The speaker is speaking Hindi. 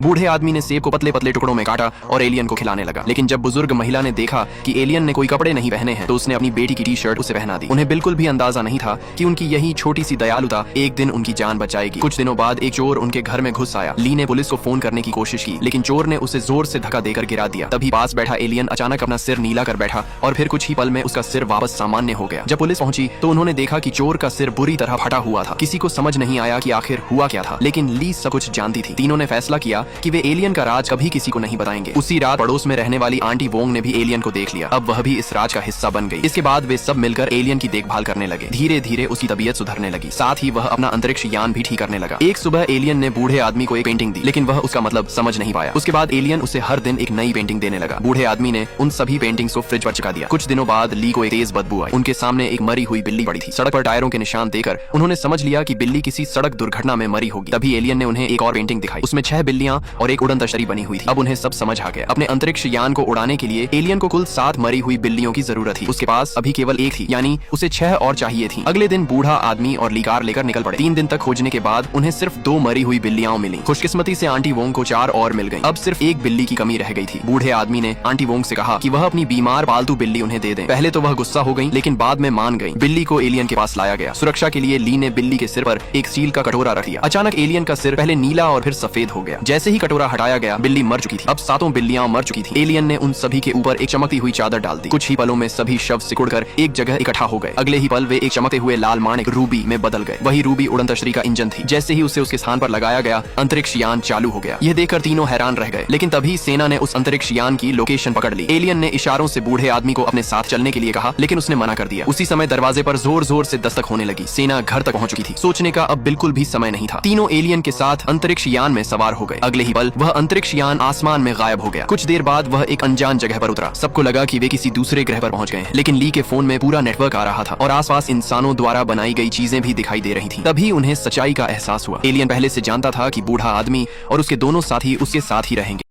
बूढ़े आदमी ने सेब को पतले पतले टुकड़ों में काटा और एलियन को खिलाने लगा। लेकिन जब बुजुर्ग महिला ने देखा कि एलियन ने कोई कपड़े नहीं पहने हैं तो उसने अपनी बेटी की टी शर्ट उसे पहना दी। उन्हें बिल्कुल भी अंदाजा नहीं था कि उनकी यही छोटी सी दयालुता एक दिन उनकी जान बचाएगी। कुछ दिनों बाद एक चोर उनके घर में घुस आया। ली ने पुलिस को फोन करने की कोशिश की लेकिन चोर ने उसे जोर से धक्का देकर गिरा दिया। तभी पास बैठा एलियन अचानक अपना सिर नीला कर बैठा और फिर कुछ ही पल में उसका सिर वापस सामान्य हो गया। जब पुलिस पहुंची तो उन्होंने देखा कि चोर का सिर बुरी तरह फटा हुआ था। किसी को समझ नहीं आया कि आखिर हुआ क्या था, लेकिन ली सब कुछ जानती थी। तीनों ने फैसला किया कि वे एलियन का राज कभी किसी को नहीं बताएंगे। उसी रात पड़ोस में रहने वाली आंटी वोंग ने भी एलियन को देख लिया। अब वह भी इस राज का हिस्सा बन गई। इसके बाद वे सब मिलकर एलियन की देखभाल करने लगे। धीरे धीरे उसकी तबीयत सुधरने लगी, साथ ही वह अपना अंतरिक्ष यान भी ठीक करने लगा। एक सुबह एलियन ने बूढ़े आदमी को एक पेंटिंग दी लेकिन वह उसका मतलब समझ नहीं पाया। उसके बाद एलियन उसे हर दिन एक नई पेंटिंग देने लगा। बूढ़े आदमी ने उन सभी पेंटिंग्स को फ्रिज पर चिपका दिया। कुछ दिनों बाद ली को एक तेज बदबू आई। उनके सामने एक मरी हुई बिल्ली पड़ी थी। सड़क पर टायरों के निशान देकर उन्होंने समझ लिया कि बिल्ली किसी सड़क दुर्घटना में मरी होगी। तभी एलियन ने उन्हें एक और पेंटिंग दिखाई। उसमें 6 बिल्लियां और एक उड़न तश्तरी बनी हुई थी। अब उन्हें सब समझ आ गया। अपने अंतरिक्ष यान को उड़ाने के लिए एलियन को कुल 7 मरी हुई बिल्लियों की जरूरत थी। उसके पास अभी केवल एक थी, यानी उसे 6 और चाहिए थी। अगले दिन बूढ़ा आदमी और ली कार लेकर निकल पड़े। 3 दिन तक खोजने के बाद उन्हें सिर्फ 2 मरी हुई बिल्लियां मिली। खुशकिस्मती से आंटी वोंग को 4 और मिल गई। अब सिर्फ एक बिल्ली की कमी रह गई थी। बूढ़े आदमी ने आंटी वोंग से कहा कि वह अपनी बीमार पालतू बिल्ली उन्हें दे दें। पहले तो वह गुस्सा हो गई लेकिन बाद में मान गई। बिल्ली को एलियन के पास लाया गया। सुरक्षा के लिए ली ने बिल्ली के सिर पर एक स्टील का कटोरा रख दिया। अचानक एलियन का सिर पहले नीला और फिर सफेद हो गया। जैसे ही कटोरा हटाया गया बिल्ली मर चुकी थी। अब 7 बिल्लियां मर चुकी थी। एलियन ने उन सभी के ऊपर एक चमकती हुई चादर डाल दी। कुछ ही पलों में सभी शव सिकुड़कर एक जगह इकट्ठा हो गए। अगले ही पल वे एक चमकते हुए लाल माणिक रूबी में बदल गए। वही रूबी उड़न तश्तरी का इंजन थी। जैसे ही उसे उसके स्थान पर लगाया गया अंतरिक्ष यान चालू हो गया। यह देखकर तीनों हैरान रह गए। लेकिन तभी सेना ने उस अंतरिक्ष यान की लोकेशन पकड़ ली। एलियन ने इशारों से बूढ़े आदमी को अपने साथ चलने के लिए कहा लेकिन उसने मना कर दिया। उसी समय दरवाजे पर जोर जोर से दस्तक होने लगी। सेना घर तक पहुंच चुकी थी। सोचने का अब बिल्कुल भी समय नहीं था। तीनों एलियन के साथ अंतरिक्ष यान में सवार हो गए। अगले ही पल वह अंतरिक्ष यान आसमान में गायब हो गया। कुछ देर बाद वह एक अनजान जगह पर उतरा। सबको लगा कि वे किसी दूसरे ग्रह पर पहुंच गए हैं। लेकिन ली के फोन में पूरा नेटवर्क आ रहा था और आसपास इंसानों द्वारा बनाई गई चीजें भी दिखाई दे रही थी। तभी उन्हें सच्चाई का एहसास हुआ। एलियन पहले से जानता था कि बूढ़ा आदमी और उसके दोनों साथी उसके साथ ही रहेंगे।